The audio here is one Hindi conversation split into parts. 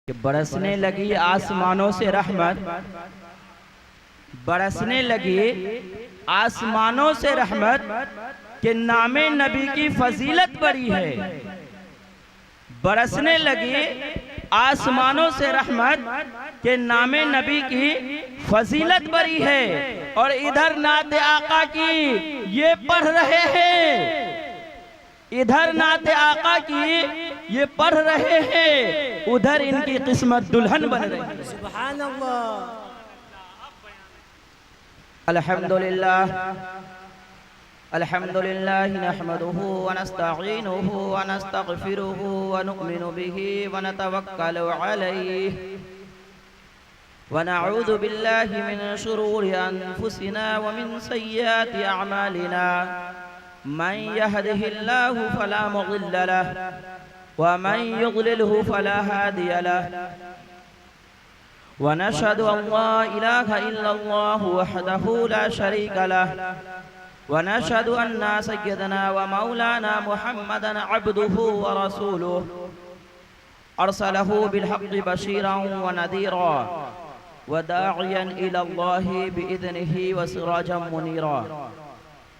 कि बरसने लगी आसमानों से रहमत, बरसने लगी आसमानों से रहमत के नामे नबी की फजीलत बड़ी है। बरसने लगी आसमानों से रहमत के नामे नबी की फजीलत बड़ी है। और इधर नाते आका की ये पढ़ रहे हैं, इधर नाते आका की ये पढ़ रहे हैं, उधर इनकी किस्मत दुल्हन बन रही है। सुभान अल्लाह। अल्हम्दुलिल्लाह अल्हम्दुलिल्लाह नहमदुहु व नस्तईनुहु व नस्तगफिरुहु व नु'मिनु बिही व नतवक्कलु अलैहि व नऊज़ु बिल्लाहि मिन शुरूरि अनफुसिना व मिन सय्यिआति अअमालिना मन यहदिहिल्लाहु फला मुज़िल्ल लहु व मन युज़लिलहु फला हादिय लहु व नशहदु अन ला इलाहा इल्लल्लाहु वहदहु ला शरीका लहु व नशहदु अन्ना सय्यदना व मौलाना मुहम्मदन अब्दुहु व रसूलुहु अरसलहु बिलहक़्क़ि बशीरन व नज़ीरा व दाइयन इलल्लाहि बिइज़निहि व सिराजन मुनीरा।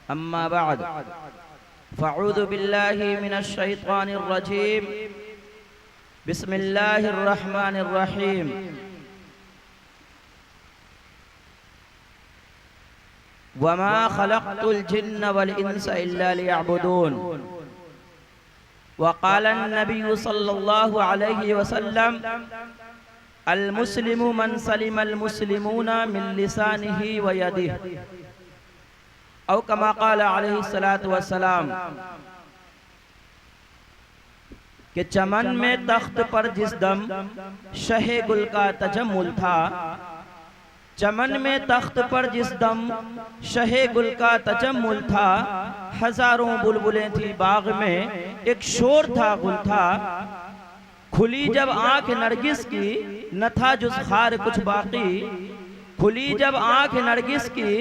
अम्मा बअद फ़अऊज़ु बिल्लाहि मिनश शैतानिर रजीम। बिस्मिल्लाहिर रहमानिर रहीम। वमा खलक़तुल जिन्न वल इंसा इल्ला लियअबुदून। वक़ाल अन्नबिय्यु सल्लल्लाहु अलैहि वसल्लम अल मुस्लिमु मन सलिमल मुस्लिमूना मिन लिसानिही व यदिही औ कमा क़ाल अलैहि सलातु वस्सलाम। कि चमन में तख्त पर जिस दम शहे गुल का तजम्मुल था, चमन में तख्त पर जिस दम शहे गुल का तजम्मुल था, हजारों बुलबुलें थी बाग में, एक शोर था गुल था। खुली जब आंख नरगिस की न था जुज़ खार कुछ बाकी, खुली जब आंख नरगिस की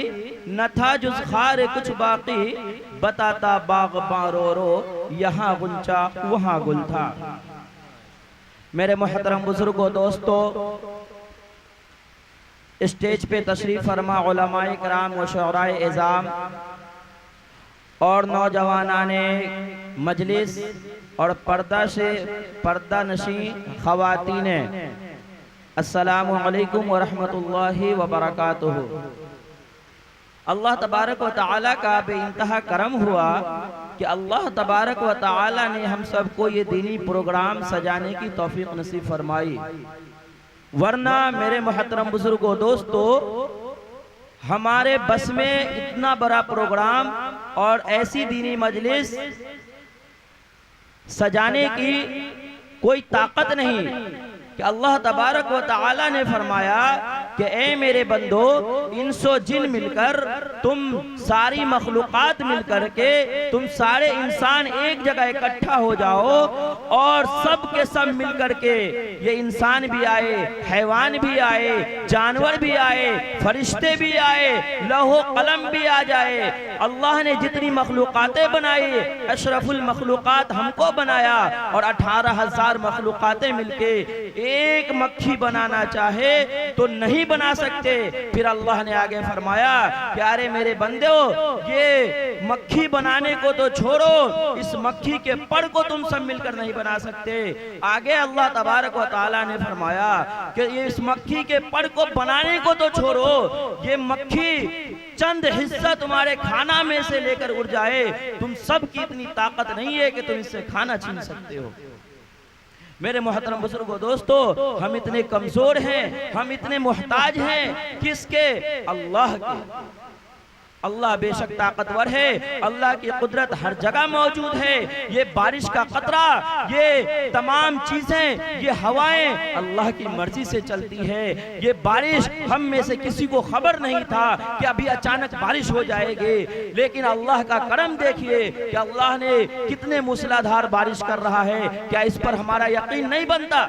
न था जुज़ खार कुछ बाकी, बताता बाग़बां रो रो यहाँ गुंचा वहाँ गुल था। मेरे मोहतरम बुजुर्गों, दोस्तों, स्टेज पे तशरीफ फरमा उलमाए किराम व शुअराए इज़ाम और नौजवानाने मजलिस और पर्दा से पर्दा नशी ख़वातीने, अस्सलामु अलैकुम व रहमतुल्लाहि व बरकातुहू। अल्लाह तबारक व तआला का बेइंतहा करम हुआ कि अल्लाह तबारक व तआला ने हम सबको ये दीनी प्रोग्राम सजाने की तौफीक नसीब फरमाई। वरना मेरे मोहतरम बुजुर्गों, दोस्तों, हमारे बस में इतना बड़ा प्रोग्राम और ऐसी दीनी मजलिस सजाने की कोई ताकत नहीं कि अल्लाह तबारक व तआला ने फरमाया कि ए मेरे बंदो, इंसो जिन मिलकर, तुम सारी मखलूक़ात मिलकर के, तुम सारे इंसान एक जगह इकट्ठा हो जाओ और सब के सब मिलकर के, ये इंसान भी आए, हैवान भी आए, जानवर भी आए, फरिश्ते भी आए, लौहो कलम भी आ जाए। अल्लाह ने जितनी मखलूक़ातें बनाई, अशरफुल मखलूक़ात हमको बनाया और 18,000 मखलूक़ातें मिलके एक मक्खी बनाना चाहे तो नहीं बना सकते। फिर अल्लाह ने आगे फरमाया कि अरे मेरे बंदो, ये मक्खी बनाने को तो छोड़ो, इस मक्खी के पर को तुम सब मिलकर नहीं बना सकते। आगे अल्लाह तबारक व तआला ने फरमाया कि ये इस मक्खी के पर को बनाने को तो छोड़ो, ये मक्खी चंद हिस्सा तुम्हारे खाना में से लेकर उड़ जाए, तुम सब की इतनी ताकत नहीं है कि तुम इससे खाना छीन सकते हो। मेरे मोहतरम बुजुर्गों, दोस्तों, हम इतने कमजोर हैं, हम इतने मोहताज हैं किसके? अल्लाह के। अल्लाह बेशक ताकतवर है, अल्लाह की कुदरत हर जगह मौजूद है। ये बारिश का कतरा, ये तमाम चीजें, ये हवाएं अल्लाह की मर्जी से चलती है। ये बारिश हम में से किसी को खबर नहीं था कि अभी अचानक बारिश हो जाएगी, लेकिन अल्लाह का करम देखिए कि अल्लाह ने कितने मूसलाधार बारिश कर रहा है। क्या इस पर हमारा यकीन नहीं बनता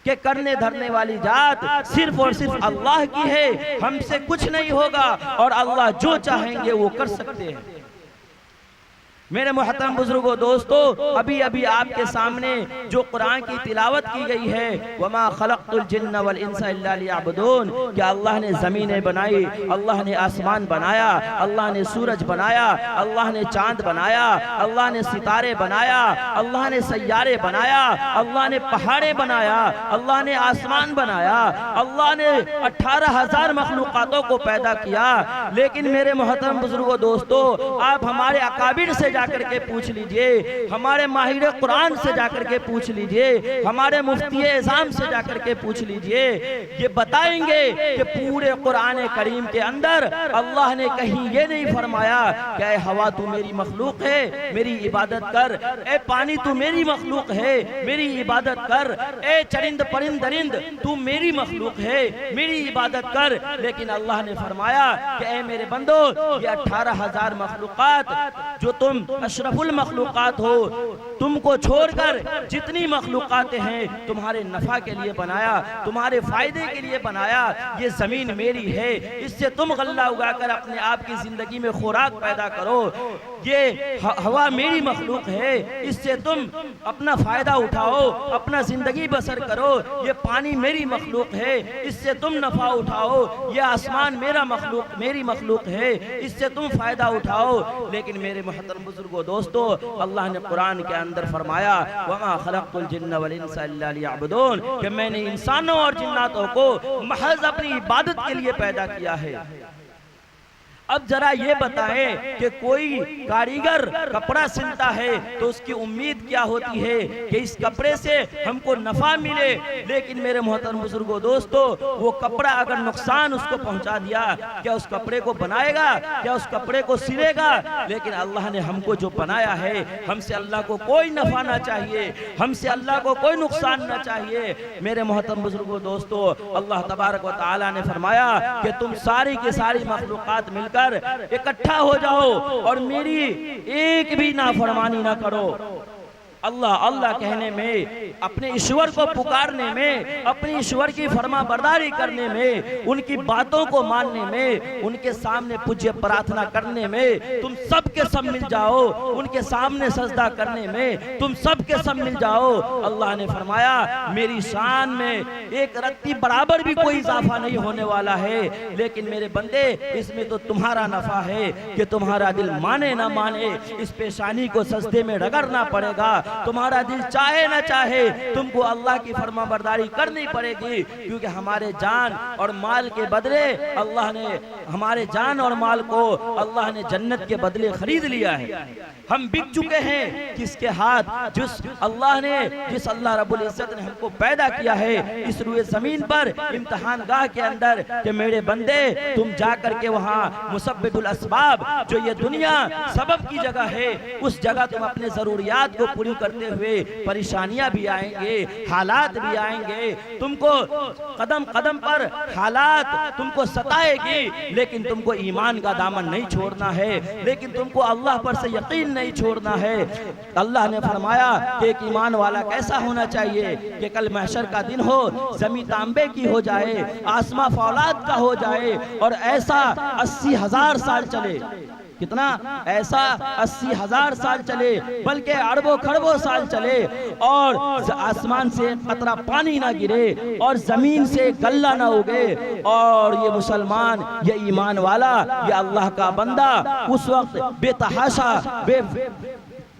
कि करने धरने वाली जात सिर्फ और सिर्फ अल्लाह की है, हमसे कुछ नहीं होगा और अल्लाह जो चाहेंगे वो कर सकते हैं। मेरे मुहतरम बुजुर्गों दोस्तों, अभी अभी आपके सामने जो कुरान की तिलावत की गई है, वमा खलक़तुल जिन्न वल इंसा इल्ला लियअबुदून, क्या अल्लाह ने ज़मीनें बनाई, अल्लाह ने आसमान बनाया, अल्लाह ने सूरज बनाया, अल्लाह ने चांद बनाया, अल्लाह ने सितारे बनाया, अल्लाह ने सैयारे बनाया, अल्लाह ने पहाड़े बनाया, अल्लाह ने आसमान बनाया, अल्लाह ने 18,000 मखलूक़ातों को पैदा किया। लेकिन मेरे मुहतरम बुजुर्गों दोस्तों, आप हमारे अकाबिर से जाकर के पूछ लीजिए, हमारे माहिर कुरान से जाकर के पूछ लीजिए, हमारे मुफ्ती एज़ाम से जाकर के पूछ लीजिए, ये बताएंगे कि पूरे कुरान करीम के अंदर अल्लाह ने कहीं ये नहीं फरमाया कि ऐ हवा तू मेरी मखलूक है, मेरी इबादत कर, ए पानी तू मेरी मखलूक है, मेरी इबादत कर, ए चरिंद परिंद दरिंद तू मेरी मखलूक है, मेरी इबादत कर। लेकिन अल्लाह ने फरमाया कि ऐ मेरे बंदो, ये 18,000 मखलूकात जो तुम अशरफुल मखलूकात हो, तुमको छोड़कर जितनी मखलूकातें हैं तुम्हारे नफा के लिए बनाया, तुम्हारे फायदे के लिए बनाया। ये जमीन मेरी है, इससे तुम गल्ला उगाकर अपने आप की जिंदगी में खुराक पैदा करो। ये हवा मेरी मखलूक है, इससे तुम अपना फायदा उठाओ, अपना जिंदगी बसर करो। ये पानी मेरी मखलूक है, इससे तुम नफा उठाओ। ये आसमान मेरी मखलूक है, इससे तुम फायदा उठाओ। लेकिन मेरे मुहतरम बुजुर्गों दोस्तों, अल्लाह ने कुरान के अंदर फरमाया वमा खलक़तुल जिन्न वल इंसा इल्ला लियअबुदून, कि मैंने इंसानों और जिन्नातों को महज अपनी इबादत के लिए पैदा किया है। अब जरा ये बताएं कि कोई कारीगर कपड़ा सिलता है तो उसकी उम्मीद क्या होती है कि इस कपड़े से हमको नफा मिले। लेकिन मेरे मोहतरम बुजुर्गों दोस्तों, वो कपड़ा अगर नुकसान उसको पहुंचा दिया, क्या उस कपड़े को बनाएगा, क्या उस कपड़े को सिलेगा? लेकिन अल्लाह ने हमको जो बनाया है, हमसे अल्लाह को कोई नफा ना चाहिए, हमसे अल्लाह को कोई नुकसान ना चाहिए। मेरे मोहतरम बुजुर्गों दोस्तों, अल्लाह तबारक व तआला ने फरमाया कि तुम सारी की सारी मखलूकात मिलकर इकट्ठा हो जाओ और मेरी एक भी नाफरमानी ना करो। अल्लाह अल्लाह कहने में, अपने ईश्वर को पुकारने में, अपने ईश्वर की फरमा बरदारी करने में, उनकी बातों को मानने में, उनके सामने पूज्य प्रार्थना करने में तुम सब के सब मिल जाओ। उनके सामने सजदा करने में तुम सब के सब मिल जाओ। अल्लाह ने फरमाया मेरी शान में एक रत्ती बराबर भी कोई इजाफा नहीं होने वाला है। लेकिन मेरे बंदे, इसमें तो तुम्हारा नफा है कि तुम्हारा दिल माने ना माने, इस पेशानी को सजदे में रगड़ना पड़ेगा। तुम्हारा दिल चाहे ना चाहे, तुमको अल्लाह की फरमा बरदारी करनी पड़ेगी, क्योंकि हमारे जान और माल के बदले अल्लाह ने, हमारे जान और माल को अल्लाह ने जन्नत के बदले खरीद लिया है। हम बिक चुके हैं किसके हाथ? जिस अल्लाह रब्बुल इज्जत ने हमको पैदा किया है इस रुए जमीन पर, इम्तिहान गाह के अंदर, कि मेरे बंदे तुम जाकर के वहाँ मुसब्बिबुल अस्बाब, जो ये दुनिया सबब की जगह है, उस जगह तुम अपने जरूरियात को पूरी करते हुए परेशानियां भी आएंगे, हालात भी आएंगे, तुमको कदम कदम पर हालात तुमको सताएगी, लेकिन तुमको ईमान का दामन नहीं छोड़ना है, लेकिन तुमको अल्लाह पर से यकीन नहीं छोड़ना है। अल्लाह ने फरमाया कि एक ईमान वाला कैसा होना चाहिए कि कल महशर का दिन हो, जमीन तांबे की हो जाए, आसमां फौलाद का हो जाए, और ऐसा 80,000 साल चले। कितना? ऐसा 80,000 साल चले, बल्कि अरबों खरबों साल चले, और आसमान से कतरा पानी ना गिरे और जमीन से गल्ला ना उगे, और ये मुसलमान, ये ईमान वाला, ये अल्लाह का बंदा उस वक्त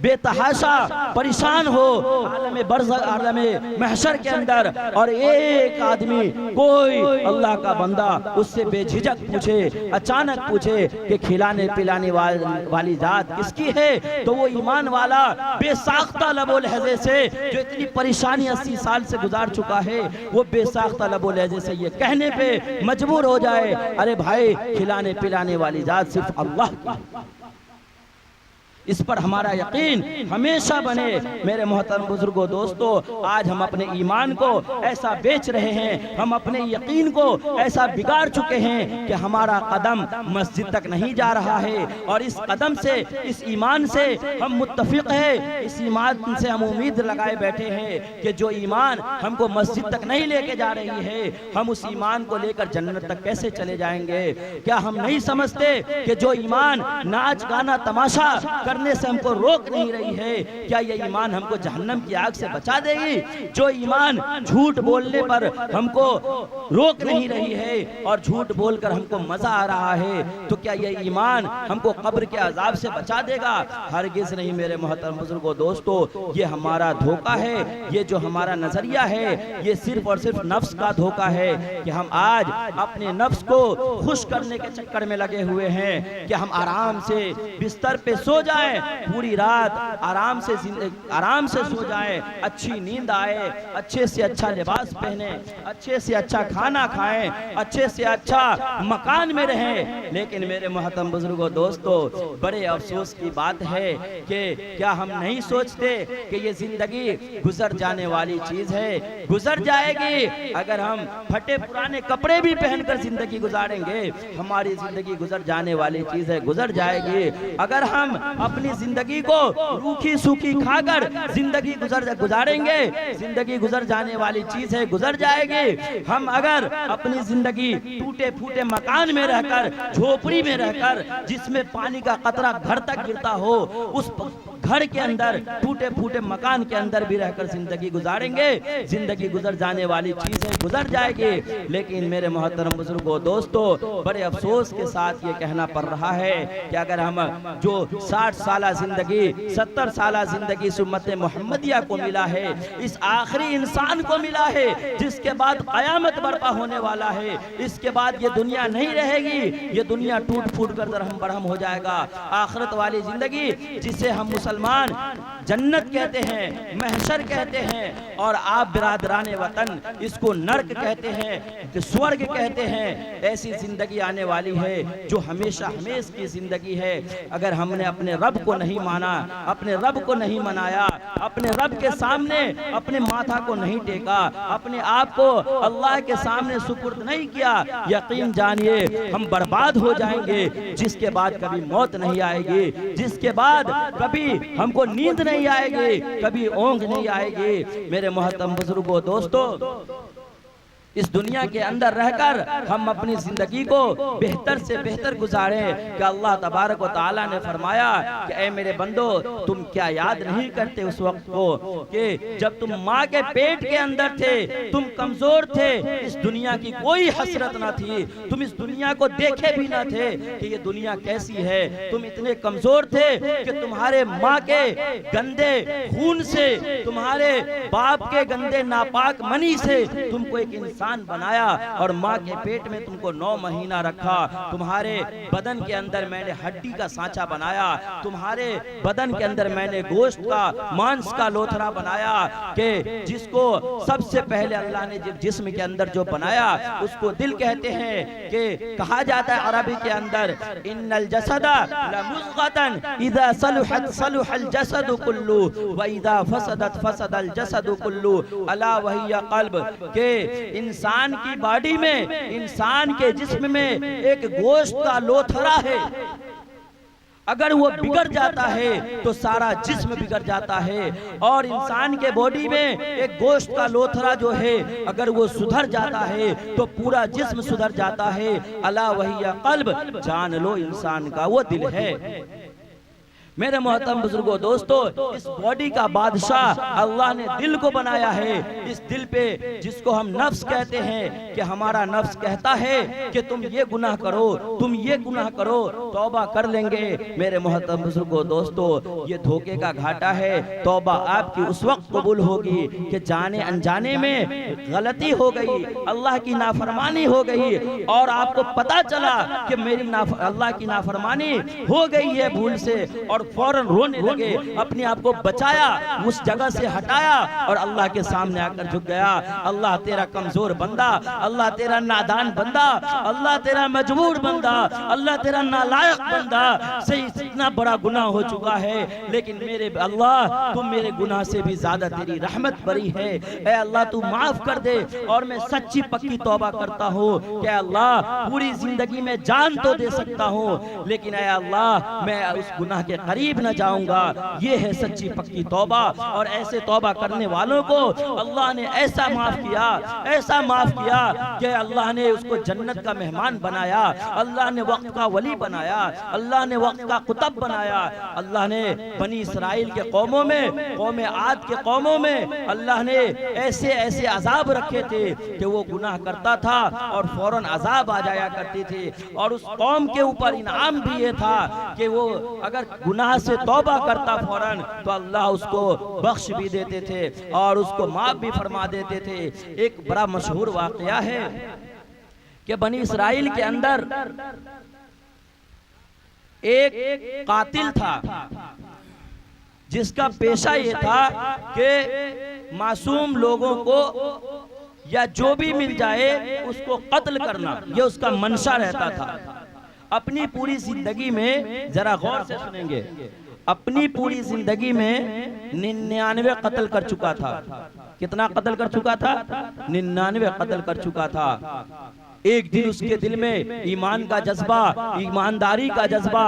बेतहाशा परेशान हो आलमे बरज़ख, आलमे महशर के अंदर, और एक आदमी, कोई अल्लाह का बंदा उससे बेझिझक पूछे, अचानक पूछे कि खिलाने पिलाने वाली जात किसकी है, तो वो ईमान वाला बेसाख्ता लबो लहजे से, जो इतनी परेशानी 80 साल से गुजार चुका है, वो बेसाख्ता लबो लहजे से ये कहने पे मजबूर हो जाए, अरे भाई खिलाने पिलाने वाली जात सिर्फ अल्लाह की। इस पर हमारा यकीन हमेशा बने। मेरे मोहतरम बुजुर्गों दोस्तों, आज हम अपने ईमान को ऐसा बेच रहे हैं, हम अपने यकीन को ऐसा बिगाड़ चुके हैं कि हमारा कदम मस्जिद तक नहीं जा रहा है, और इस कदम से, इस ईमान से हम मुत्तफिक है, इस ईमान से हम उम्मीद लगाए बैठे हैं कि जो ईमान हमको मस्जिद तक नहीं लेके जा रही है, हम उस ईमान को लेकर जन्नत तक कैसे चले जाएंगे? क्या हम नहीं समझते कि जो ईमान नाच गाना तमाशा करने से हमको रोक नहीं रही है, क्या ये ईमान हमको जहन्नम की आग से बचा देगी? जो ईमान झूठ बोलने पर हमको रोक नहीं रही है और झूठ बोलकर हमको मजा आ रहा है, तो क्या ये ईमान हमको कब्र के अजाब से बचा देगा? हरगिज नहीं मेरे मोहतरम बुजुर्गों दोस्तों, ये हमारा धोखा है, ये जो हमारा नजरिया है ये सिर्फ और सिर्फ नफ्स का धोखा है कि हम आज अपने नफ्स को खुश करने के चक्कर में लगे हुए हैं कि हम आराम से बिस्तर पे सो जाएं, पूरी रात आराम से सो जाएं, अच्छी नींद आए, अच्छे से अच्छा लिबास पहने, अच्छे से अच्छा खाना खाएं, अच्छे से अच्छा मकान में रहें। लेकिन मेरे मोहतरम बुजुर्गों दोस्तों, बड़े अफसोस की बात है कि क्या हम नहीं सोचते कि ये जिंदगी गुजर जाने वाली चीज है, गुजर जाएगी। अगर हम फटे पुराने कपड़े भी पहनकर जिंदगी गुजारेंगे, हमारी जिंदगी गुजर जाने वाली चीज है, गुजर जाएगी। अगर हम अपनी जिंदगी को रूखी सूखी खाकर जिंदगी गुजारेंगे, जिंदगी गुजर जाने वाली चीज है, गुजर जाएगी। हम अगर अपनी जिंदगी टूटे फूटे मकान में रहकर, झोपड़ी में रहकर, जिसमें पानी का कतरा घर तक गिरता हो, उस घर के अंदर टूटे फूटे मकान के अंदर भी रहकर जिंदगी गुजारेंगे, जिंदगी गुजर जाने वाली चीज है, गुजर जाएगी। लेकिन मेरे मोहतरम बुजुर्गों दोस्तों, बड़े अफसोस के साथ ये कहना पड़ रहा है कि अगर हम जो 60 साल जिंदगी, 70 साल जिंदगी इस उम्मत मोहम्मदिया को मिला है, इस आखिरी इंसान को मिला है जिसके बाद कयामत बर्पा होने वाला है, इसके बाद ये दुनिया नहीं रहेगी, ये दुनिया टूट फूट कर दरहम बरहम हो जाएगा। आखिरत वाली जिंदगी जिसे हम मुसलमान जन्नत कहते हैं, महशर कहते हैं, और आप बिरादराने वतन इसको नर्क कहते हैं, स्वर्ग कहते हैं, ऐसी जिंदगी आने वाली है जो हमेशा हमेश की जिंदगी है। अगर हमने अपने रब को नहीं माना, अपने रब को नहीं मनाया, अपने रब के सामने अपने माथा को नहीं टेका, अपने आप को अल्लाह के सामने सुपुर्द नहीं किया, यकीन जानिए हम बर्बाद हो जाएंगे। जिसके बाद कभी मौत नहीं आएगी, जिसके बाद कभी हमको नींद नहीं आएगी, कभी ऊंघ नहीं आएगी। मेरे मोहतरम बुजुर्गों दोस्तों, इस दुनिया के अंदर रहकर हम अपनी जिंदगी को बेहतर से बेहतर गुजारें। कि अल्लाह तबारक व तआला ने फरमाया कि ऐ मेरे बंदो, तुम क्या याद नहीं करते उस वक्त को कि जब तुम माँ के पेट के अंदर थे, तुम कमजोर थे, इस दुनिया की कोई हसरत ना थी, तुम इस दुनिया को देखे भी ना थे कि ये दुनिया कैसी है। तुम इतने कमजोर थे कि तुम्हारे माँ के गंदे खून से, तुम्हारे बाप के गंदे नापाक मनी से तुमको एक इंसान बनाया और माँ के पेट में तुमको 9 महीना रखा। तुम्हारे बदन के अंदर मैंने हड्डी का सांचा बनाया, तुम्हारे बदन के अंदर मैंने गोश्त का, मांस का लोथरा बनाया कि जिसको सबसे पहले अल्लाह ने जिस्म के अंदर जो बनाया उसको दिल कहते हैं। कि कहा जाता है अरबी के अंदर, इन्नल जसदा लमुज़ग़तन इज़ा सलुहत सलुहल जसदु कुल्लु व इज़ा फसदत फसदल जसदु कुल्लु अला वहिया क़ल्ब। के इंसान की बॉडी में, इंसान के जिस्म में एक गोश्त का लोथरा है, अगर वो बिगड़ जाता है तो सारा जिस्म बिगड़ जाता है। और इंसान के बॉडी में एक गोश्त का लोथरा जो है, अगर वो सुधर जाता है तो पूरा जिस्म सुधर जाता है। अला वहिया क़ल्ब, जान लो इंसान का वो दिल है। मेरे मोहतरम बुजुर्गों दोस्तों, इस बॉडी का बादशाह अल्लाह ने दिल को बनाया है। इस दिल पे जिसको हम नफ्स कहते हैं, कि हमारा नफ्स कहता है कि तुम ये गुनाह करो, तुम ये गुनाह करो, तौबा कर लेंगे। मेरे मोहतरम बुजुर्गों दोस्तों, ये धोखे का घाटा है। तौबा आपकी उस वक्त कबूल होगी कि जाने अनजाने में गलती हो गई, अल्लाह की नाफरमानी हो गई और आपको पता चला कि मेरी अल्लाह की नाफरमानी हो गई है भूल से, और फौरन रोने लगे, अपने आप को बचाया, उस जगह से हटाया और अल्लाह के सामने आकर झुक गया। अल्लाह तेरा कमजोर बंदा, अल्लाह तेरा नादान बंदा, अल्लाह तेरा मजबूर बंदा, अल्लाह तेरा नालायक बंदा से इतना बड़ा गुनाह हो चुका है, लेकिन मेरे अल्लाह तुम मेरे गुनाह से भी ज्यादा तेरी रहमत बरी है। ऐ अल्लाह तू माफ कर दे और मैं सच्ची पक्की तौबा करता हूँ कि अल्लाह पूरी जिंदगी में जान तो दे सकता हूँ, लेकिन ऐ अल्लाह मैं उस गुनाह के करीब न जाऊंगा। ये है सच्ची पक्की तौबा। और ऐसे तौबा करने वालों को अल्लाह ने ऐसा माफ किया, ऐसा माफ किया कि अल्लाह ने उसको जन्नत का मेहमान बनाया, अल्लाह ने वक्त का वली बनाया, अल्लाह ने वक्त का कुतब बनाया। अल्लाह ने बनी इसराइल के कौमों में, कौम आद के कौमों में अल्लाह ने ऐसे ऐसे अजाब रखे थे कि वो गुनाह करता था और फौरन अजाब आ जाया करती थी। और उस कौम के ऊपर इनाम भी ये था कि वो अगर गुनाह से तौबा करता फौरन तो अल्लाह उसको बख्श भी देते थे और उसको माफ भी फरमा देते थे। एक बड़ा मशहूर वाकया है कि बनी इसराइल के अंदर एक कातिल था जिसका पेशा ये था कि मासूम लोगों को या जो भी मिल जाए उसको कत्ल करना, ये उसका मंशा रहता था। अपनी पूरी जिंदगी में, जरा गौर से सुनेंगे, अपनी पूरी जिंदगी में 99 कत्ल कर चुका था। कितना कत्ल कर चुका था? 99 कत्ल कर चुका था। एक दिन उसके दिल में ईमान का जज्बा, ईमानदारी का जज्बा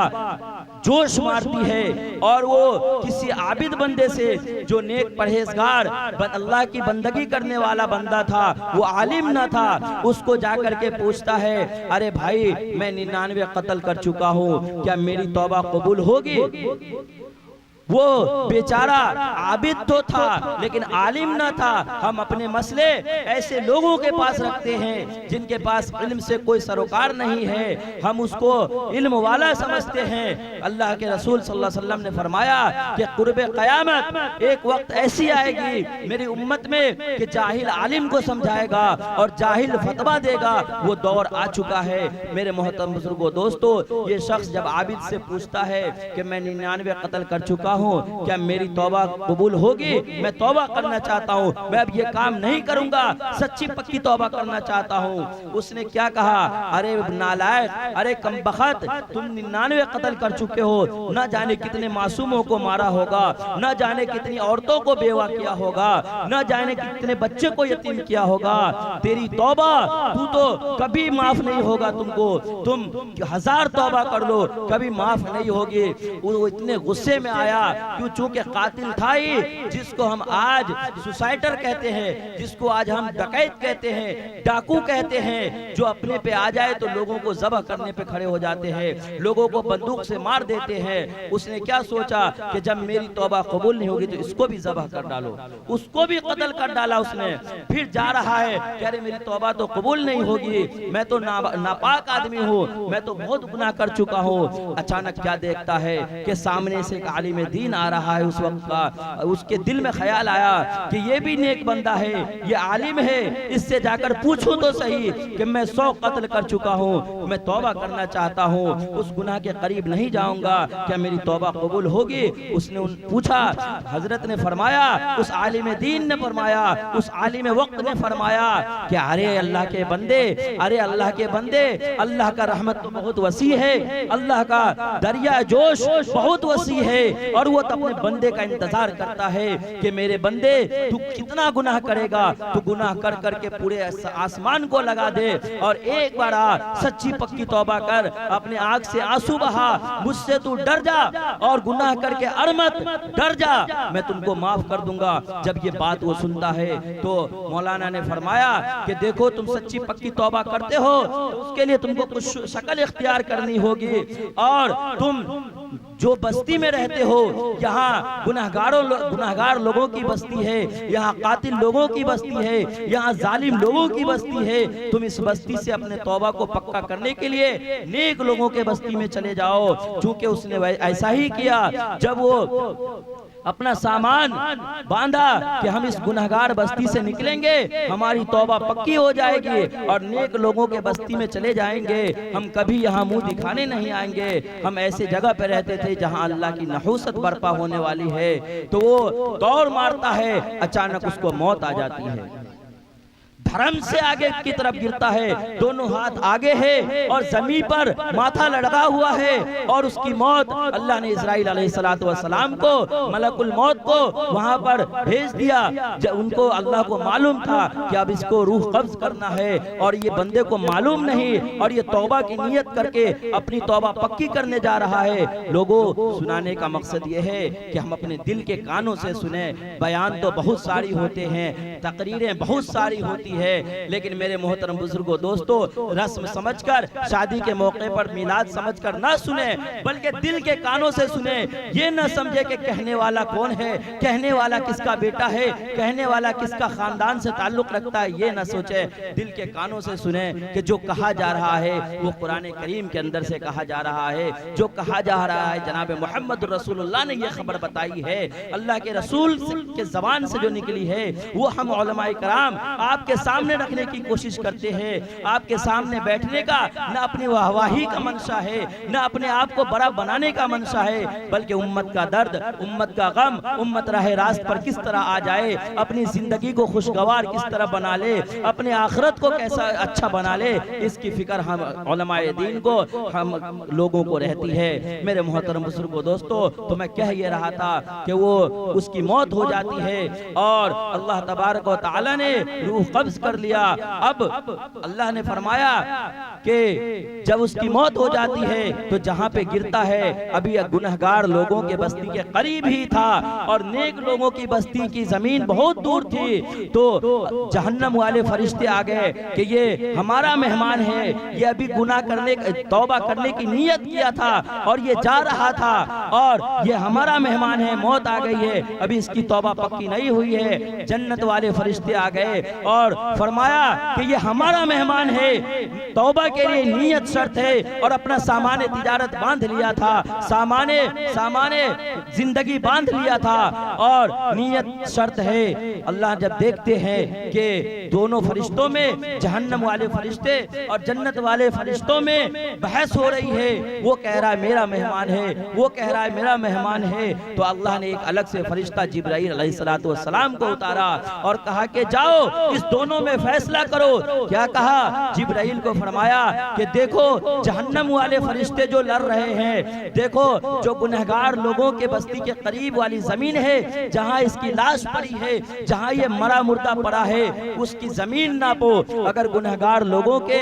जोश मारती है और वो किसी आबिद बंदे से, जो नेक परहेजगार अल्लाह की बंदगी करने वाला बंदा था, वो आलिम न था, उसको जाकर के पूछता है, अरे भाई मैं 99 कत्ल कर चुका हूँ, क्या मेरी तौबा कबूल होगी? वो बेचारा आबिद तो था लेकिन आलिम न था। हम अपने मसले ऐसे लोगों के पास रखते हैं जिनके पास इल्म से कोई सरोकार नहीं है, हम उसको इल्म वाला समझते हैं। अल्लाह के रसूल सल्लल्लाहु अलैहि वसल्लम ने फरमाया कि कुर्बे क़यामत एक वक्त ऐसी आएगी मेरी उम्मत में कि जाहिल आलिम को समझाएगा और जाहिल फतवा देगा। वो दौर आ चुका है। मेरे मोहतरम बुजुर्गों, दोस्तों, ये शख्स जब आबिद से पूछता है कि मैं 99 कत्ल कर चुका हूँ, क्या मेरी तौबा कबूल होगी? मैं तौबा करना चाहता हूँ, मैं अब ये काम नहीं करूंगा, सच्ची पक्की तौबा करना चाहता हूँ। उसने क्या कहा? अरे नालायक, अरे कमबख्त, तुम 99 कत्ल कर चुके हो, न जाने कितने मासूमों को मारा होगा, न जाने कितनी औरतों को बेवा किया होगा, न जाने कितने बच्चे को यतीम किया होगा। तेरी तौबा, तू तो कभी माफ नहीं होगा तुमको, तुम 1000 तौबा कर लो, कभी माफ नहीं होगी। वो इतने गुस्से में आया, क्यों? चूंकि कातिल था ही, जिसको हम आज सुसाइटर कहते हैं, जिसको आज हम डकैत कहते हैं, डाकू कहते हैं, जो अपने पे आ जाए तो लोगों को ज़ब्ह करने पे खड़े हो जाते हैं, लोगों को बंदूक से मार देते हैं। उसने क्या सोचा कि जब मेरी तौबा कबूल नहीं होगी तो इसको भी ज़ब्ह कर डालो, उसको भी कत्ल कर डाला उसने। फिर जा रहा है कि अरे मेरी तौबा तो कबूल नहीं होगी, मैं तो नापाक आदमी हूँ, मैं तो बहुत गुनाह कर चुका हूँ। अचानक क्या देखता है कि सामने से एक आलिम दीन आ रहा है। उस वक्त का उसके दिल में ख्याल आया कि ये भी नेक बंदा है, ये आलिम है, इससे जाकर पूछूं तो सही कि मैं 100 कत्ल कर चुका हूँ, मैं तौबा करना चाहता हूँ, उस गुनाह के करीब नहीं जाऊंगा, क्या मेरी तौबा कबूल होगी? उसने पूछा। हजरत ने फरमाया, उस आलिम दीन ने फरमाया, उस आलिम वक्त ने फरमाया कि अरे अल्लाह के बंदे, अरे अल्लाह के बंदे, अल्लाह का रहमत तो बहुत वसी है, अल्लाह का दरिया जोश बहुत वसी है और वो तो अपने बंदे का इंतजार करता है कि मेरे बंदे तू कितना गुनाह करेगा, तू गुनाह कर करके पूरे आसमान को लगा दे और एक बार सच्ची पक्की तौबा कर, अपने आंख से आंसू बहा, मुझसे तू डर जा और गुनाह करके अड़ मत, डर जा, मैं तुमको माफ कर दूंगा। जब ये बात वो सुनता है तो मौलाना ने फरमाया कि देखो तुम सच्ची पक्की तौबा करते हो तो उसके लिए तुमको कुछ शक्ल इख्तियार करनी होगी और तुम जो बस्ती में रहते हो, यहाँ गुनाहगार लोगों की बस्ती है, यहाँ कातिल लोगों की बस्ती है, यहाँ जालिम लोगों की बस्ती है, तुम इस बस्ती से अपने तौबा को पक्का करने के लिए नेक लोगों के बस्ती में चले जाओ। चूंकि उसने ऐसा ही किया, जब वो अपना सामान बांधा कि हम इस गुनहगार बस्ती से निकलेंगे, हमारी तौबा पक्की हो जाएगी और नेक लोगों के बस्ती में चले जाएंगे, हम कभी यहाँ मुंह दिखाने नहीं आएंगे। हम ऐसे जगह पे रहते थे जहाँ अल्लाह की नहूसत बर्पा होने वाली है। तो वो दौड़ मारता है, अचानक उसको मौत आ जाती है। धर्म से आगे की तरफ गिरता है, दोनों हाथ आगे है और जमीन पर माथा लटका हुआ है, और उसकी मौत अल्लाह ने इस्राईल अलैहिस्सलातु वस्सलाम को, मलकुल मौत को वहां पर भेज दिया। जब उनको, अल्लाह को मालूम था कि अब इसको रूह कब्ज करना है, और ये बंदे को मालूम नहीं, और ये तौबा की नियत करके अपनी तौबा पक्की करने जा रहा है। लोगों, सुनाने का मकसद ये है कि हम अपने दिल के कानों से सुने। बयान तो बहुत सारी होते हैं, तकरीरें बहुत सारी होती है, लेकिन मेरे मोहतरम बुजुर्गों, दोस्तों, रस्म समझकर, शादी के मौके पर मिलाद समझकर ना सुने, बल्कि दिल के कानों से सुने। ये न समझे कि कहने वाला कौन है, कहने वाला किसका बेटा है, कहने वाला किसका खानदान से ताल्लुक रखता है, ये न सोचे। दिल के कानों से सुने कि जो कहा जा रहा है वो कुरान करीम के अंदर से कहा जा रहा है। जो कहा जा रहा है, जनाब मोहम्मद रसूलुल्लाह ने ये खबर बताई है, अल्लाह के रसूल के जबान से जो निकली है, वो हम उलमाए कराम आपके सामने रखने की कोशिश करते हैं। आपके सामने बैठने का न अपनी वाहवाही का मंशा है, न अपने आप को बड़ा बनाने का मंशा है, बल्कि उम्मत का दर्द, उम्मत का गम, उम्मत राह रास्त पर किस तरह आ जाए, अपनी जिंदगी को खुशगवार किस तरह बना ले, अपने आखिरत को कैसा अच्छा बना ले, इसकी फिक्र हम उलमाए दीन को, हम लोगों को रहती है। मेरे मोहतरम बुजुर्गों, दोस्तों, तो मैं कह ये रहा था कि वो उसकी मौत हो जाती है और अल्लाह तबारक व तआला ने रूह कब्ज कर लिया। अब अल्लाह ने फरमाया कि जब उसकी मौत हो जाती है तो जहां पे गिरता है, अभी गुनहगार लोगों के बस्ती के करीब ही था और नेक लोगों की बस्ती की जमीन बहुत दूर थी, तो जहन्नम वाले फरिश्ते आ गए कि ये हमारा मेहमान है, ये अभी गुनाह करने, तौबा करने की नियत किया था और ये जा रहा था, और ये हमारा मेहमान है, मौत आ गई है, अभी इसकी तौबा पक्की नहीं हुई है। जन्नत वाले फरिश्ते आ गए और फरमाया कि ये हमारा मेहमान है, तौबा के लिए नियत शर्त है, और अपना सामाने तिजारत बांध लिया था, सामाने जिंदगी बांध लिया था, और नियत शर्त है। अल्लाह जब देखते हैं कि दोनों फरिश्तों में, जहन्नम वाले फरिश्ते और जन्नत वाले फरिश्तों में बहस हो रही है, वो कह रहा है मेरा मेहमान है, वो कह रहा है मेरा मेहमान है, तो अल्लाह ने एक अलग से फरिश्ता जिब्राईल अलैहिस्सलातु वस्सलाम को उतारा और कहा कि जाओ इस दोनों में फैसला करो। क्या कहा? जिब्राईल को फरमाया कि देखो जहन्नम वाले फरिश्ते जो लड़ रहे हैं, देखो जो गुनहगार लोगों के बस्ती के करीब वाली जमीन है, जहां इसकी लाश पड़ी है, जहां ये मरा मुर्दा पड़ा है, उसकी जमीन नापो। अगर गुनहगार लोगों के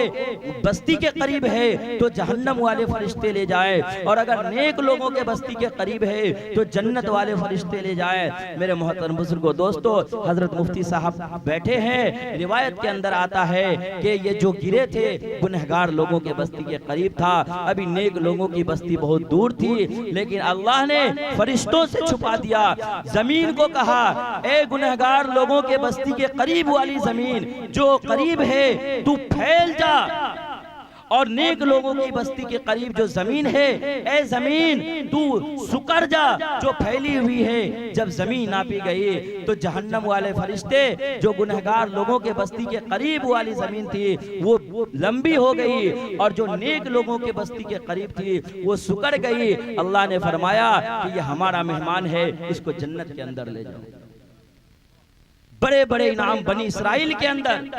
बस्ती के करीब है तो जहन्नम वाले फरिश्ते ले जाए, और अगर नेक लोगों के बस्ती के करीब है तो जन्नत वाले फरिश्ते ले जाए। मेरे मोहतरम बुजुर्गों, दोस्तों, हजरत मुफ्ती साहब बैठे हैं, रिवायत के अंदर आता है कि ये जो गिरे थे गुनहगार लोगों के बस्ती के करीब था, अभी नेक लोगों की बस्ती बहुत दूर थी, लेकिन अल्लाह ने फरिश्तों से छुपा दिया। जमीन को कहा, ए गुनहगार लोगों के बस्ती के करीब वाली जमीन जो करीब है, तू फैल जा, और नेक लोगों की बस्ती के करीब जो जमीन है, ए जमीन तू सुकर जा जो फैली हुई है। जब जमीन नापी गई तो जहन्नम वाले फरिश्ते जो गुनहगार लोगों के बस्ती के करीब वाली जमीन थी वो लंबी हो गई, और जो नेक लोगों के बस्ती के करीब थी वो सुकर गई। अल्लाह ने फरमाया कि ये हमारा मेहमान है, इसको जन्नत के अंदर ले जाओ। बड़े बड़े इनाम बनी इसराइल के अंदर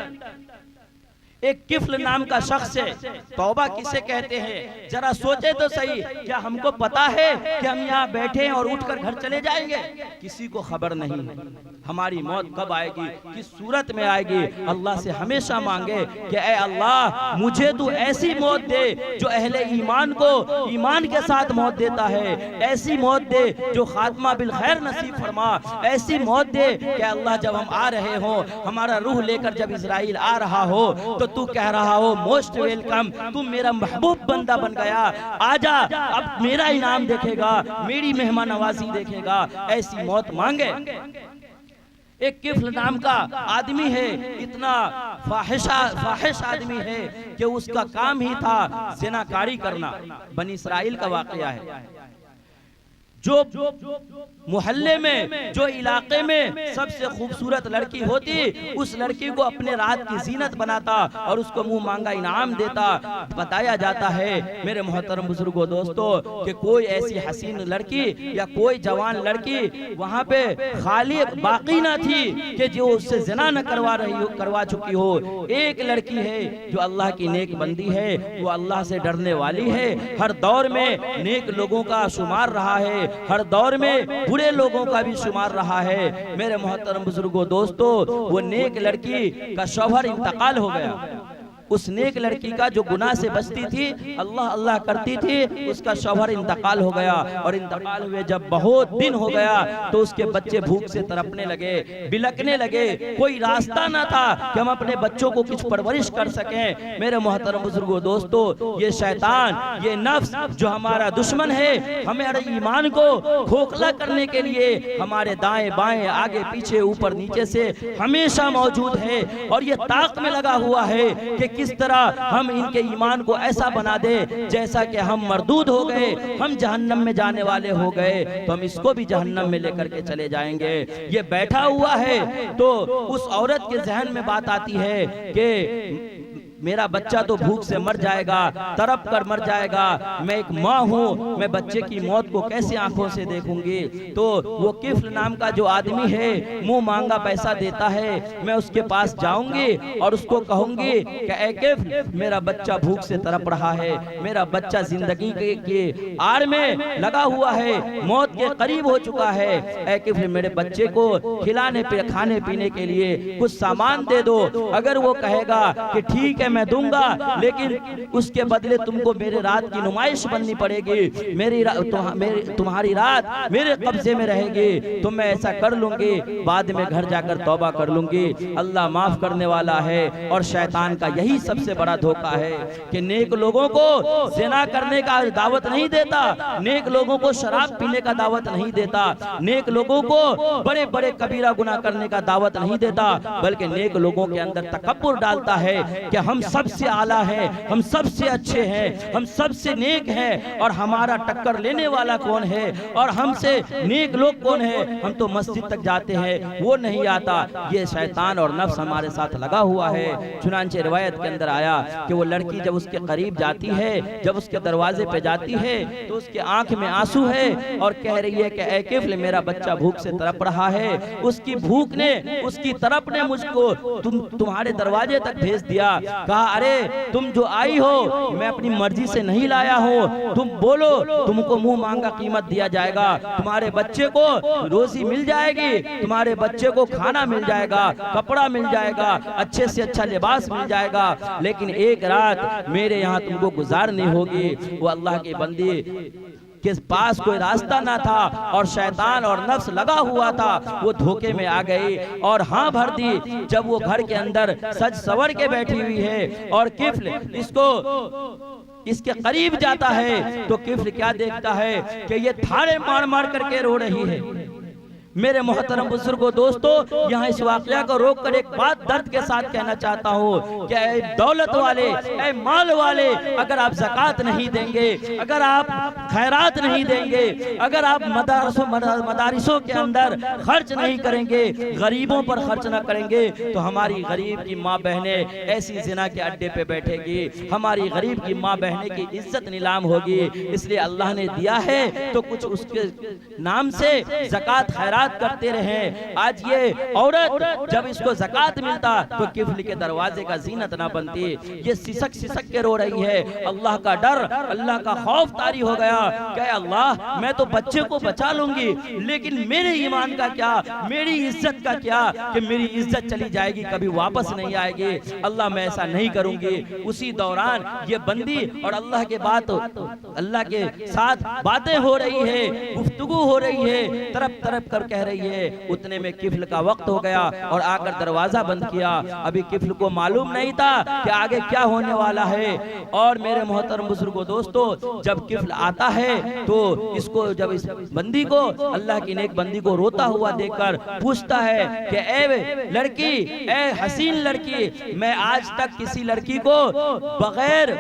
एक किफ्ल नाम का शख्स है। तौबा किसे कहते हैं जरा सोचे तो सही। क्या हमको पता है कि हम यहाँ बैठे हैं और उठकर घर चले जाएंगे? किसी को खबर नहीं है हमारी मौत कब आएगी, किस सूरत में आएगी। अल्लाह से हमेशा मांगे कि ऐ अल्लाह मुझे तू ऐसी मौत दे जो अहले ईमान को ईमान के साथ मौत देता है, ऐसी मौत दे जो खात्मा बिल खैर नसीब फरमा, ऐसी मौत दे कि अल्लाह जब हम आ रहे हो, हमारा रूह लेकर जब इजराइल आ रहा हो तो तू कह रहा हो मोस्ट वेलकम, तू मेरा महबूब बंदा बन गया, आजा अब मेरा इनाम देखेगा, मेरी मेहमान नवाजी देखेगा। ऐसी मौत मांगे। एक किफ्ल नाम का आदमी है, इतना फाहिश आदमी है कि उसका काम ही था ज़िनाकारी करना। बनी इसराइल का वाकया है। जो मोहल्ले में, जो इलाके में सबसे खूबसूरत लड़की होती, उस लड़की को अपने रात की जीनत बनाता और उसको मुंह मांगा इनाम देता। बताया जाता है मेरे मोहतरम बुजुर्गों दोस्तों कि कोई ऐसी हसीन लड़की या कोई जवान लड़की वहां पे खाली बाकी ना थी कि जो उससे ज़िना न करवा चुकी हो। एक लड़की है जो अल्लाह की नेक बंदी है, वो अल्लाह से डरने वाली है, हर दौर में नेक लोगों का शुमार रहा है, हर दौर में बुरे लोगों का भी शुमार रहा है। मेरे मोहतरम बुजुर्गों दोस्तों, वो नेक लड़की का शौहर इंतकाल हो गया। उस नेक लड़की का जो गुनाह से बचती थी, अल्लाह अल्लाह करती थी, उसका शौहर इंतकाल हो गया। और इंतकाल हुए जब बहुत दिन हो गया तो उसके बच्चे भूख से तड़पने लगे, बिलकने लगे। कोई रास्ता ना था कि हम अपने बच्चों को कुछ परवरिश कर सकें। मेरे मोहतरम बुजुर्गों दोस्तों, ये शैतान, ये नफ्स जो हमारा दुश्मन है, हमारे ईमान को खोखला करने के लिए हमारे दाएं बाएं, आगे पीछे, ऊपर नीचे से हमेशा मौजूद है। और ये ताक में लगा हुआ है कि किस तरह हम इनके ईमान को ऐसा बना दे जैसा कि हम मरदूद हो गए, हम जहन्नम में जाने वाले हो गए, तो हम इसको भी जहन्नम में लेकर के चले जाएंगे। ये बैठा हुआ है तो उस औरत के जहन में बात आती है कि मेरा बच्चा तो भूख से मर जाएगा, तड़प कर मर जाएगा, मैं एक माँ हूँ, मैं बच्चे की मौत को कैसे आंखों से देखूंगी। तो वो किफ्ल नाम का जो आदमी है, मुंह मांगा पैसा देता है, मैं उसके पास जाऊंगी और उसको कहूंगी कि ऐ किफ्ल, मेरा बच्चा भूख से तड़प रहा है, मेरा बच्चा जिंदगी के आड़ में लगा हुआ है, मौत के करीब हो चुका है, ऐ किफ्ल मेरे बच्चे को खिलाने पे खाने पीने के लिए कुछ सामान दे दो। अगर वो कहेगा कि ठीक है मैं दूंगा, लेकिन उसके बदले तुमको मेरे रात की नुमाइश बननी पड़ेगी, तुम्हारी रात मेरे कब्जे में रहेगी, तो मैं ऐसा कर लूंगी, बाद में घर जाकर तौबा कर लूंगी। अल्लाह माफ करने वाला है। और शैतान का यही सबसे बड़ा धोखा है कि नेक लोगों को ज़िना करने का दावत नहीं देता, नेक लोगों को शराब पीने का दावत नहीं देता, नेक लोगों को बड़े बड़े कबीरा गुनाह करने का दावत नहीं देता, बल्कि नेक लोगों के अंदर तकब्बुर डालता है कि हम सबसे आला है, हम सबसे अच्छे हैं, हम सबसे नेक हैं, और हमारा टक्कर लेने वाला कौन है और हमसे नेक लोग कौन है। हम तो मस्जिद तक जाते हैं, वो नहीं आता। ये शैतान और नफ्स हमारे साथ लगा हुआ है। चुनांचे रिवायत के अंदर आया कि वो लड़की जब उसके करीब जाती है, जब उसके दरवाजे पे जाती है, तो उसके आंख में आंसू है और कह रही है कि ऐ किफ्ल, मेरा बच्चा भूख से तड़प रहा है, उसकी भूख ने, उसकी तड़प ने मुझको तुम्हारे दरवाजे तक भेज दिया। कहा अरे तुम जो आई हो, मैं अपनी मर्जी से नहीं लाया हूँ, तुम बोलो, तुमको मुंह मांगा कीमत दिया जाएगा, तुम्हारे बच्चे को रोजी मिल जाएगी, तुम्हारे बच्चे को खाना मिल जाएगा, कपड़ा मिल जाएगा, अच्छे से अच्छा लिबास मिल जाएगा, लेकिन एक रात मेरे यहाँ तुमको गुजारनी होगी। वो अल्लाह की बंदी के पास कोई रास्ता ना था और शैतान और नफ्स लगा हुआ था, वो धोखे में आ गई और हाँ भर दी। जब वो घर के अंदर सज सवर के बैठी हुई है और किफ्ल इसके करीब जाता है, तो किफ्ल क्या देखता है कि ये थाड़े मार मार करके रो रही है। मेरे मोहतरम बुजुर्गों दोस्तों, यहाँ इस वाकया को रोक कर एक बात दर्द के साथ कहना चाहता हूँ कि ऐ दौलत वाले, ऐ माल वाले, अगर आप ज़कात नहीं देंगे, अगर आप खैरात नहीं देंगे, अगर आप मदारिसों के अंदर खर्च नहीं करेंगे, गरीबों पर खर्च न करेंगे, तो हमारी गरीब की माँ बहनें ऐसी ज़िना के अड्डे पे बैठेगी, हमारी गरीब की माँ बहनें की इज्जत नीलाम होगी। इसलिए अल्लाह ने दिया है तो कुछ उसके नाम से ज़कात खैरात करते रहे। आज ये औरत जब इसको ज़कात मिलता तो किफ्ल के दरवाजे का जीनत ना बनती। ये सिसक सिसक के रो रही है। अल्लाह का डर, अल्लाह का खौफ तारी हो गया। क्या अल्लाह, मैं तो बच्चे को बचा लूंगी, लेकिन मेरे ईमान का क्या, मेरी इज्जत का क्या, कि मेरी इज्जत चली जाएगी, कभी वापस नहीं आएगी। अल्लाह मैं ऐसा नहीं करूंगी। उसी दौरान ये बंदी और अल्लाह के अल्लाह के साथ बातें हो रही है, गुफ्तगू हो रही है, तरफ तरफ कर कह रही है। उतने में किफ्ल का वक्त हो गया और आकर दरवाजा बंद किया। अभी किफ्ल को मालूम नहीं था कि आगे क्या होने वाला है। और मेरे मोहतरम बुजुर्गों दोस्तों, जब किफ्ल आता है तो इसको, जब इस बंदी को, अल्लाह की नेक बंदी को रोता हुआ देखकर पूछता है कि ए लड़की, ए हसीन लड़की, मैं आज तक किसी लड़की को बगैर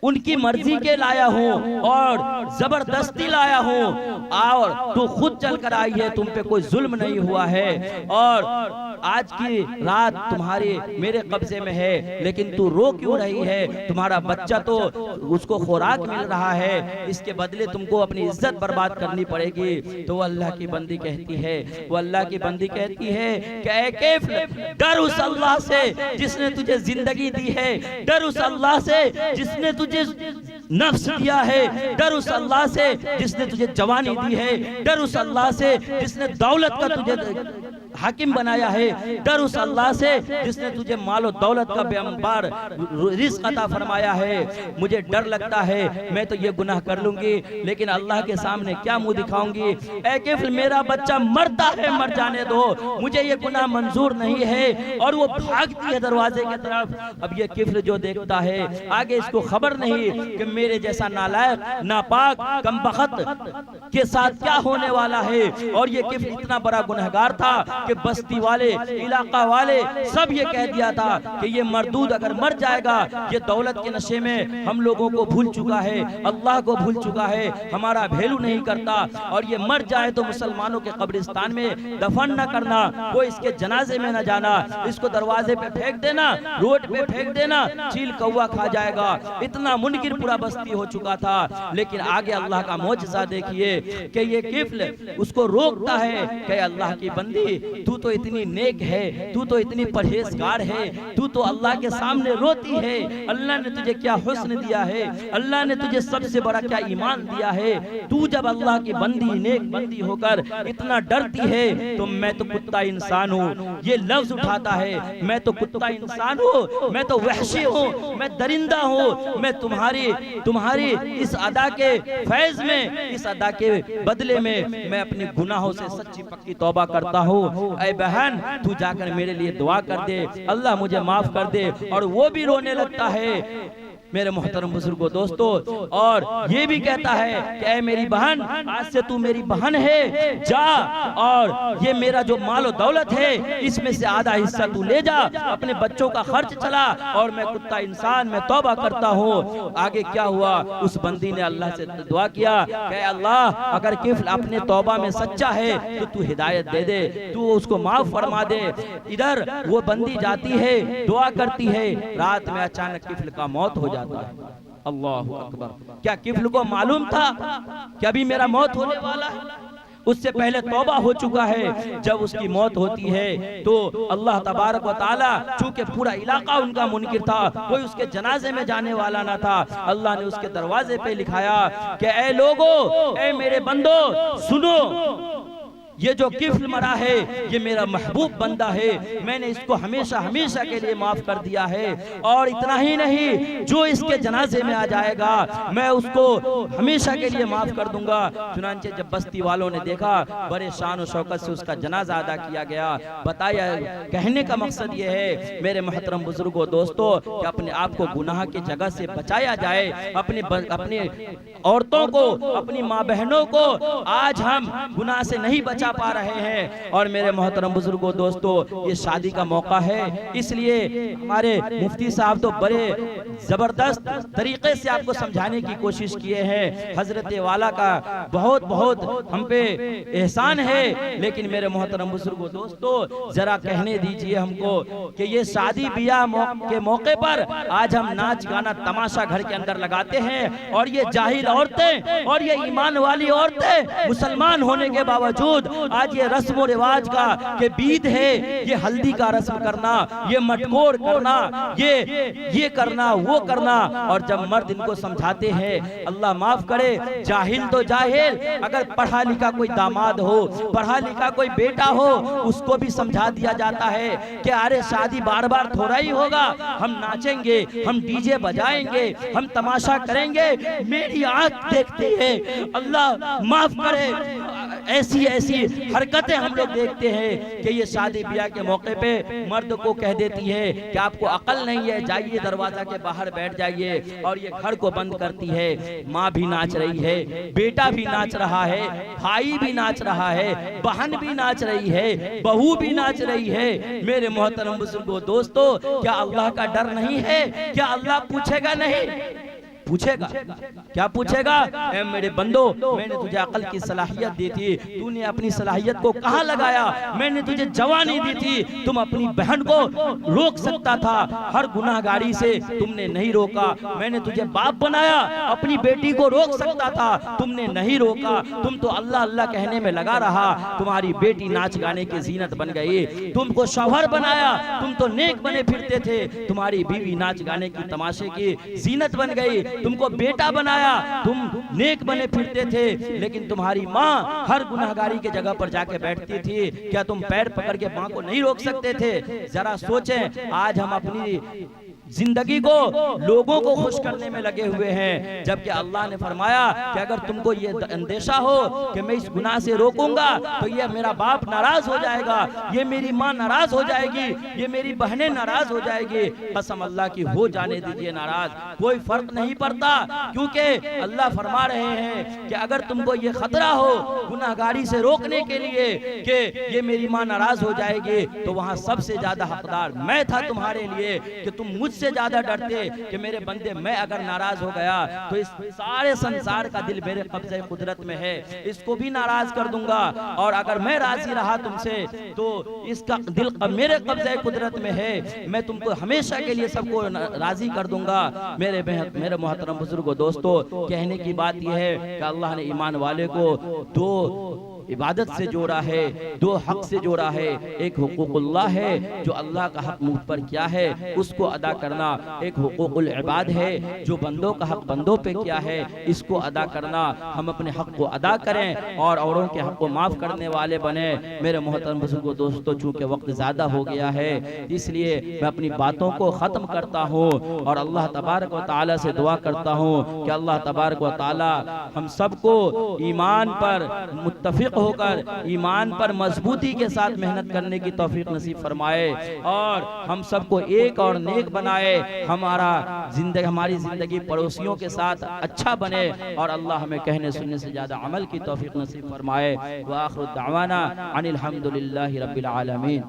उनकी मर्जी के लाया हूँ और जबरदस्ती लाया हूँ, और तू खुद चल कर आई है, तुम पे कोई जुल्म नहीं हुआ है, और आज की रात तुम्हारे मेरे कब्जे में है, लेकिन तू रो क्यों रही है? तुम्हारा बच्चा तो उसको खुराक मिल रहा है, इसके बदले तुमको अपनी इज्जत बर्बाद करनी पड़ेगी। तो वो अल्लाह की बंदी कहती है, वो अल्लाह की बंदी कहती है कि ऐ कैफ़, डर उस अल्लाह से जिसने तुझे जिंदगी दी है, डर उस अल्लाह से जिसने तुझे नफ्स दिया है, डर उस अल्लाह से जिसने तुझे जवानी दी है, डर उस अल्लाह से जिसने दौलत का तुझे हाकिम बनाया है, डर उस अल्लाह से जिसने तुझे मालो दौलत का बेअंबार रिज़्क़ अता फरमाया है। मुझे डर लगता है मैं तो ये गुनाह कर लूंगी, लेकिन अल्लाह के सामने क्या मुंह दिखाऊंगी? ऐ किफ़्ल, मेरा बच्चा मरता है, मर जाने दो, मुझे ये गुनाह मंजूर नहीं है। और वो भागती है दरवाजे की तरफ। अब ये किफ़्ल जो देखता है, आगे इसको खबर नहीं कि मेरे जैसा नालायक, नापाक, कमबख्त के साथ क्या होने वाला है। और ये किफ़्ल इतना बड़ा गुनहगार था कि बस्ती वाले, इलाका वाले सब ये कह दिया था कि ये मरदूद अगर मर जाएगा, ये दौलत के नशे में हम लोगों को भूल चुका है, अल्लाह को भूल चुका है, हमारा वैल्यू नहीं करता, और ये मर जाए तो मुसलमानों के कब्रिस्तान में दफन न करना, कोई इसके जनाजे में न जाना, इसको दरवाजे पे फेंक देना, रोड पे फेंक देना, चील कौवा खा जाएगा। इतना मुनकिर पूरा बस्ती हो चुका था। लेकिन आगे अल्लाह का मौजज़ा देखिए कि ये किफ़्ल उसको रोकता है कि अल्लाह की बंदी, तू तो इतनी नेक है, तू तो इतनी परहेजगार है, तू तो अल्लाह के सामने रोती है, अल्लाह ने तुझे क्या हुस्न दिया है, अल्लाह ने तुझे सबसे बड़ा क्या ईमान दिया है। तू जब अल्लाह की बंदी, नेक बंदी होकर इतना डरती है, तो मैं तो कुत्ता इंसान हूँ, ये लफ्ज उठाता है, मैं तो कुत्ता इंसान हूँ, मैं तो वहशी हूँ, मैं दरिंदा हूँ, मैं तुम्हारी इस अदा के फैज में, इस अदा के बदले में मैं अपने गुनाहों से सच्ची पक्की तौबा करता हूँ। ऐ बहन, तू जाकर मेरे लिए दुआ कर दे, अल्लाह मुझे माफ कर दे। और वो भी रोने लगता है मेरे मोहतरम बुजुर्गों, दोस्तों, और ये भी कहता है कि ऐ मेरी बहन, आज से तू मेरी बहन है, जा और ये मेरा जो मालो दौलत है इसमें से आधा हिस्सा तू ले जा, अपने बच्चों का खर्च चला, और मैं कुत्ता इंसान, मैं तौबा करता हूँ। आगे क्या हुआ? उस बंदी ने अल्लाह से दुआ किया कि अल्लाह, अगर किफ़्ल अपने तौबा में सच्चा है तो तू हिदायत दे दे, तू उसको माफ फरमा दे। इधर वो बंदी जाती है, दुआ करती है, रात में अचानक किफ़्ल का मौत हो जाता है। अल्लाहु अकबर। क्या किफ़्ल को मालूम था कि अभी मेरा मौत होने वाला है? उससे पहले तौबा हो चुका है। जब उसकी मौत होती है तो अल्लाह तबारक व तआला, चूंकि पूरा इलाका उनका मुनकिर था, कोई उसके जनाजे में जाने वाला ना था, अल्लाह ने उसके दरवाजे पे लिखाया कि ऐ लोगो, ऐ मेरे बंदो, सुनो, ये जो किफ़्ल मरा है ये मेरा महबूब बंदा है, मैंने इसको हमेशा हमेशा के लिए माफ कर दिया है। और इतना ही नहीं, जो इसके जनाजे में आ जाएगा मैं उसको हमेशा के लिए माफ कर दूंगा। चुनांचे जब बस्ती वालों ने देखा, बड़े शान और शौकत से उसका जनाजा अदा किया गया। बताया, कहने का मकसद ये है मेरे मोहतरम बुजुर्गों, दोस्तों, कि अपने आप को गुनाह की जगह से बचाया जाए। अपने औरतों को, अपनी माँ बहनों को आज हम गुनाह से नहीं बचा पा रहे हैं। और मेरे मोहतरम बुजुर्गों, दोस्तों, ये शादी का मौका है, इसलिए हमारे मुफ्ती साहब तो बड़े जबरदस्त तरीके से आपको समझाने की कोशिश किए हैं। हजरत वाला का बहुत बहुत हम पे एहसान है। लेकिन मेरे मोहतरम बुजुर्गों, दोस्तों, जरा कहने दीजिए हमको कि ये शादी ब्याह के मौके पर आज हम नाच गाना तमाशा घर के अंदर लगाते हैं, और ये जाहिल औरतें और ये ईमान वाली औरतें मुसलमान होने के बावजूद आज ये रस्म रिवाज का के बीत है, ये हल्दी का रस्म करना, ये मटकोर करना, ये करना, वो करना। और जब मर्द इनको समझाते हैं, अल्लाह माफ करे, जाहिल तो जाहिल, अगर पढ़ा लिखा कोई दामाद हो, पढ़ा लिखा कोई बेटा हो, उसको भी समझा दिया जाता है कि अरे शादी बार बार थोड़ा ही होगा, हम नाचेंगे, हम डीजे बजाएंगे, हम तमाशा करेंगे, मेरी आंख देखती है। अल्लाह माफ करे, ऐसी ऐसी हरकतें हम लोग देखते हैं कि ये शादी ब्याह के मौके पे मर्द को कह देती है कि आपको अकल नहीं है, जाइए दरवाजा के बाहर बैठ जाइए, और ये घर को बंद करती है। माँ भी नाच रही है, बेटा भी नाच रहा है, भाई भी नाच रहा है, बहन भी नाच रही है, बहू भी नाच रही है। मेरे मोहतरम बुजुर्गों, दोस्तों, क्या अल्लाह का डर नहीं है? क्या अल्लाह पूछेगा नहीं? पूछेगा। क्या पूछेगा? ऐ मेरे बंदो, मैंने तुझे अकल की सलाहियत दी थी, तूने अपनी सलाहियत को कहाँ लगाया? मैंने तुझे जवानी दी थी, तुम अपनी बहन को रोक सकता था, हर गुनाहगारी से तुमने नहीं रोका। मैंने तुझे बाप बनाया, अपनी बेटी को रोक सकता था, तुमने नहीं रोका। तुम तो अल्लाह अल्लाह कहने में लगा रहा, तुम्हारी बेटी नाच गाने की जीनत बन गई। तुमको शौहर बनाया, तुम तो नेक बने फिरते थे, तुम्हारी बीवी नाच गाने की तमाशे की जीनत बन गई। तुमको बेटा बनाया, तुम नेक बने फिरते थे, लेकिन तुम्हारी माँ हर गुनाहगारी के जगह पर जाके बैठती थी। क्या तुम पैर पकड़ के माँ को नहीं रोक सकते थे? जरा सोचें, आज हम अपनी जिंदगी को लोगों को खुश करने में लगे हुए हैं, जबकि अल्लाह ने फरमाया कि अगर तुमको ये अंदेशा हो कि मैं इस गुनाह से रोकूंगा तो ये मेरा बाप नाराज हो जाएगा, ये मेरी माँ नाराज हो जाएगी, ये मेरी बहनें नाराज हो जाएगी। कसम अल्लाह की, हो जाने दीजिए नाराज, कोई फर्क नहीं पड़ता, क्योंकि अल्लाह फरमा रहे हैं कि अगर तुमको ये खतरा हो गुनाहगारी से रोकने के लिए कि ये मेरी माँ नाराज हो जाएगी, तो वहां सबसे ज्यादा हकदार मैं था तुम्हारे लिए कि तुम मुझसे ज्यादा डरते कि मेरे बंदे मैं अगर नाराज हो गया तो इस सारे संसार का दिल मेरे कब्जे कुदरत में है, इसको भी नाराज कर दूंगा, और अगर मैं राजी रहा तुमसे तो इसका दिल मेरे कब्जे कुदरत में है, मैं तुमको हमेशा के लिए सबको राजी कर दूंगा। मेरे मोहतरम बुजुर्गों, दोस्तों, कहने की बात यह है कि अल्लाह ने ईमान वाले को दो इबादत से जोड़ा है, दो हक से जोड़ा है। एक हुकूकुल्लाह है, जो अल्लाह का हक मुझ पर किया है उसको अदा करना, एक हुकूकुल इबाद है, जो बंदों का हक बंदों पे किया है इसको अदा करना। हम अपने हक को अदा करें और औरों के हक को माफ़ करने वाले बने। मेरे मोहतरम बुजुर्गों, दोस्तों, चूँकि वक्त ज़्यादा हो गया है इसलिए मैं अपनी बातों को ख़त्म करता हूँ और अल्लाह तबारक व तआला से दुआ करता हूँ कि अल्लाह तबारक व तआला हम सबको ईमान पर मुत्तफिक होकर ईमान पर मजबूती के साथ मेहनत करने की तौफीक नसीब फरमाए और हम सबको एक और नेक बनाए। हमारी जिंदगी पड़ोसियों के साथ अच्छा बने और अल्लाह हमें कहने सुनने से ज्यादा अमल की तौफीक नसीब फरमाए। व आखिरु दावाना अनिल हम्दुलिल्लाहि रब्बिल आलमीन।